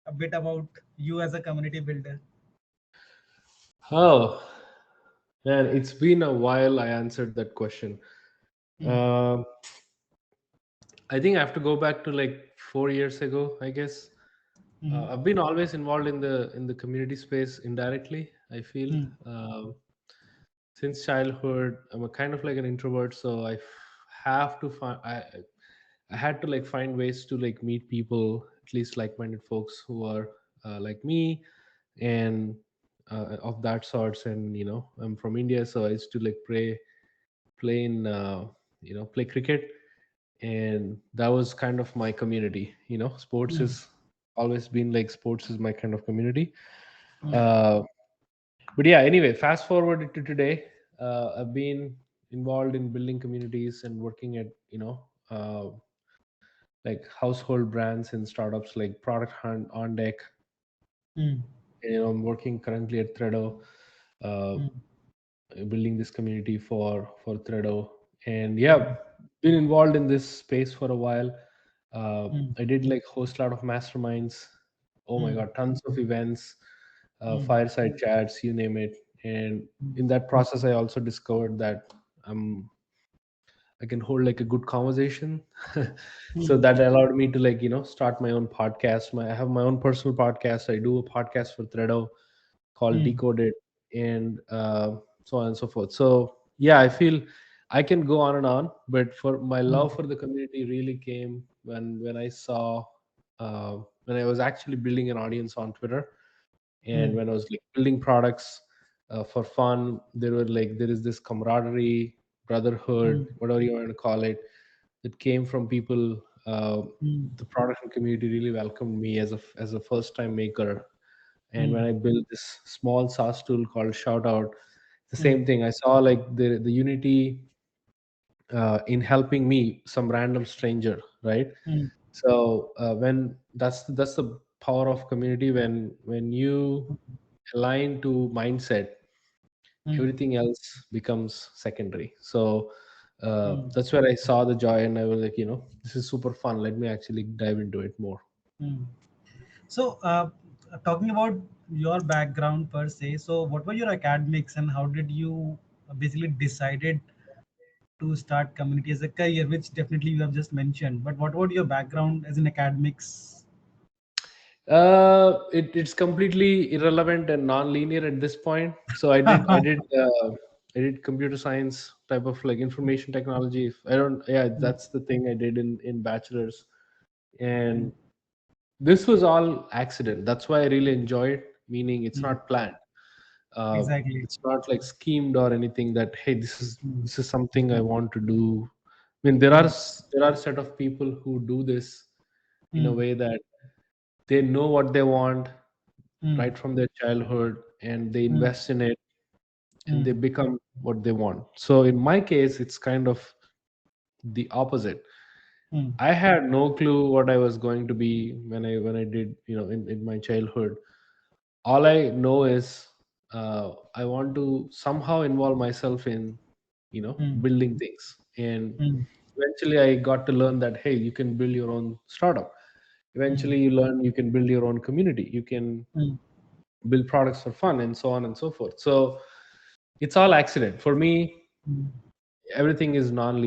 a bit about you as a community builder. Oh, man, it's been a while I answered that question. Hmm. Uh, I think I have to go back to like 4 years ago, I guess. Hmm. I've been always involved in the community space indirectly, I feel. Hmm. Uh, since childhood, I'm a kind of like an introvert, so have to find I had to like find ways to like meet people, at least like-minded folks who are like me and of that sorts. And I'm from India, so I used to like play in play cricket, and that was kind of my community. Sports Hmm. is always been like sports is my kind of community. Hmm. uh, but yeah, anyway, fast forward to today. I've been involved in building communities and working at uh, like household brands and startups like Product Hunt, On Deck. Hmm. I'm working currently at Threado, uh, Hmm. building this community for Threado. And yeah, been involved in this space for a while. Hmm. I did like host a lot of masterminds. Oh my Hmm. god, tons of events, Hmm. fireside chats, you name it. And Hmm. in that process, I also discovered that I'm I can hold like a good conversation. So Hmm. that allowed me to like start my own podcast. I have my own personal podcast. I do a podcast for Threado called Hmm. Decoded, and so on and so forth. So yeah, I feel I can go on and on, but for my Hmm. love for the community really came when I saw when I was actually building an audience on Twitter, and Hmm. when I was like building products for fun. There is this camaraderie, brotherhood, Hmm. whatever you want to call it, that came from people. Hmm. The product community really welcomed me as a first time maker. And when Hmm. I built this small SaaS tool called Shoutout, the Hmm. same thing. I saw like the unity in helping me, some random stranger, right? Hmm. So when that's the power of community. When you align to mindset, Hmm. everything else becomes secondary. So Hmm. that's where I saw the joy, and I was like, this is super fun. Let me actually dive into it more. Hmm. So, talking about your background per se, so what were your academics and how did you basically decided to start community as a career, which definitely you have just mentioned. But what about your background as in academics? It's completely irrelevant and non-linear at this point. So I did computer science type of like information technology. If I don't, yeah, that's the thing I did in bachelor's. And this was all accident. That's why I really enjoy it. Meaning, it's Hmm. not planned. Uh, Exactly. it's not like schemed or anything. That hey, this is Hmm. this is something I want to do. I mean, Hmm. there are a set of people who do this in a Hmm. way that they know what they want Hmm. right from their childhood, and they Hmm. invest in it, and Hmm. they become what they want. So in my case, it's kind of the opposite. Hmm. I had no clue what I was going to be when I did in my childhood. All I know is I want to somehow involve myself in Hmm. building things. And Hmm. eventually I got to learn that hey, you can build your own startup. Hmm. Eventually you learn you can build your own community, you can Hmm. build products for fun, and so on and so forth. So it's all accident for me. Hmm. Everything is non